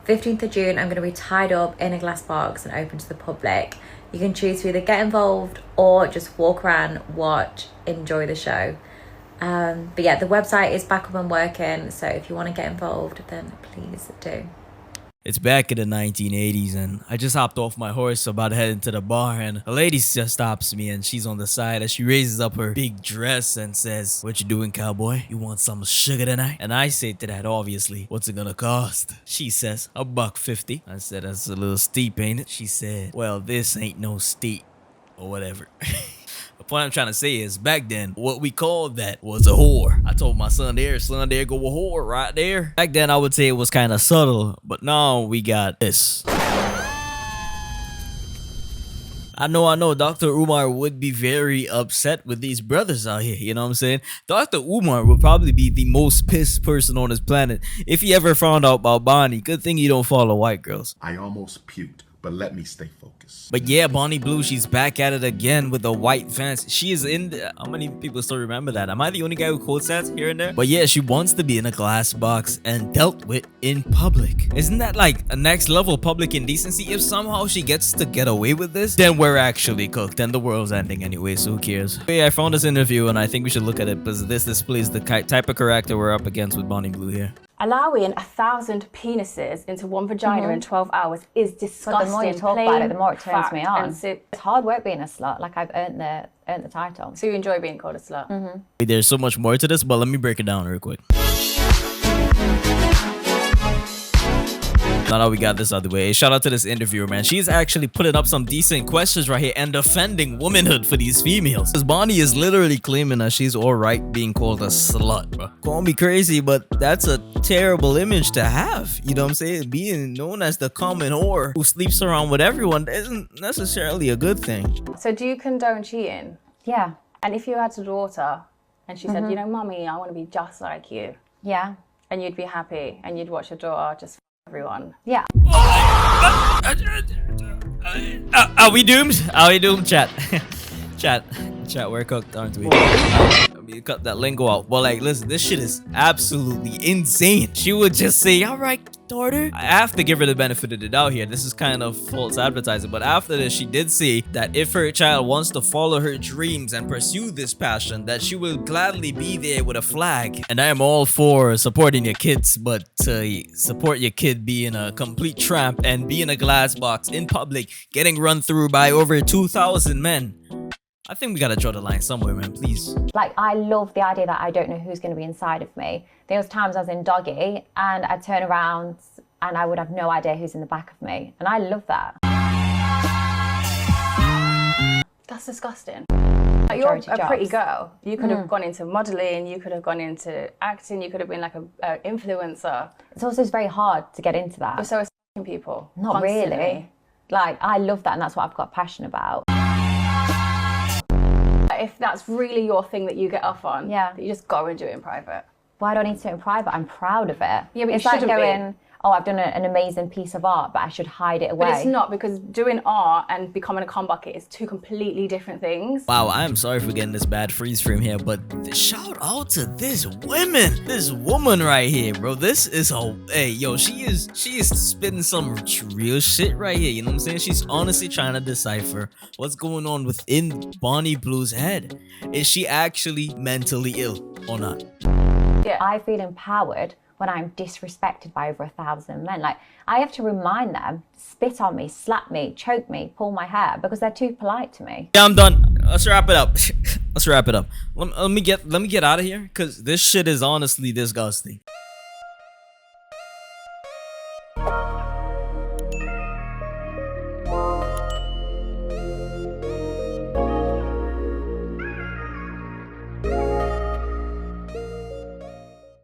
15th of June, I'm going to be tied up in a glass box and open to the public. You can choose to either get involved or just walk around, watch, enjoy the show. But yeah, the website is back up and working, so if you want to get involved, then please do. It's back in the 1980s, and I just hopped off my horse about to head into the bar, and a lady just stops me, and she's on the side as she raises up her big dress and says, "What you doing, cowboy? You want some sugar tonight?" And I say to that, obviously, "What's it gonna cost?" She says, $1.50. I said, "That's a little steep, ain't it?" She said, "Well, this ain't no steep," or whatever. The point I'm trying to say is, back then, what we called that was a whore. I told my son, there go a whore right there. Back then, I would say it was kind of subtle, but now we got this. I know, Dr. Umar would be very upset with these brothers out here, you know what I'm saying? Dr. Umar would probably be the most pissed person on this planet if he ever found out about Bonnie. Good thing you don't follow white girls. I almost puked, but let me stay focused. But yeah, Bonnie Blue, she's back at it again with the white Vans. She is in the, how many people still remember that? Am I the only guy who quotes that here and there? But yeah, she wants to be in a glass box and dealt with in public. Isn't that like a next level public indecency? If somehow she gets to get away with this, then we're actually cooked. Then the world's ending anyway, so who cares? But yeah, I found this interview and I think we should look at it because this displays the type of character we're up against with Bonnie Blue here. Allowing 1,000 penises into one vagina in 12 hours is disgusting. But the more you talk about it, the more it turns me on. So, it's hard work being a slut. Like, I've earned the title. so you enjoy being called a slut? There's so much more to this, but let me break it down real quick. Now that we got this out of the way, shout out to this interviewer, man. She's actually putting up some decent questions right here and defending womanhood for these females. Because Bonnie is literally claiming that she's alright being called a slut, bro. Call me crazy, but that's a terrible image to have. You know what I'm saying? Being known as the common whore who sleeps around with everyone isn't necessarily a good thing. So do you condone cheating? Yeah. And if you had a daughter and she said, you know, Mummy, I want to be just like you. Yeah. And you'd be happy and you'd watch your daughter just f everyone. Yeah. Are we doomed? Are we doomed, chat? Chat, we're cooked, aren't we? You cut that lingo out. But like, listen, this shit is absolutely insane. She would just say, "All right, daughter." I have to give her the benefit of the doubt here. This is kind of false advertising. But after this, she did say that if her child wants to follow her dreams and pursue this passion, that she will gladly be there with a flag. And I am all for supporting your kids, but to support your kid being a complete tramp and be in a glass box in public, getting run through by over 2,000 men, I think we gotta draw the line somewhere, man, please. Like, I love the idea that I don't know who's going to be inside of me. There was times I was in doggy and I'd turn around and I would have no idea who's in the back of me. And I love that. That's disgusting. Like, you're a pretty girl. You could have gone into modeling, you could have gone into acting, you could have been like an influencer. It's also very hard to get into that. You're so s***ing people. Not constantly. really. Like, I love that and that's what I've got passion about. If that's really your thing that you get off on, yeah, that you just go and do it in private. Why do I need to do it in private? I'm proud of it. Yeah, but it's you like shouldn't going, oh, I've done an amazing piece of art, but I should hide it away. But it's not, because doing art and becoming a cum bucket is two completely different things. Wow, I'm sorry for getting this bad freeze frame here, but shout out to this woman right here, bro. This is a, hey, yo, she is spitting some real shit right here, you know what I'm saying? She's honestly trying to decipher what's going on within Bonnie Blue's head. Is she actually mentally ill or not? Yeah. I feel empowered when I'm disrespected by over 1,000 men. Like, I have to remind them, spit on me, slap me, choke me, pull my hair, because they're too polite to me. Yeah, I'm done. Let's wrap it up. Let's wrap it up. Let me get out of here, because this shit is honestly disgusting.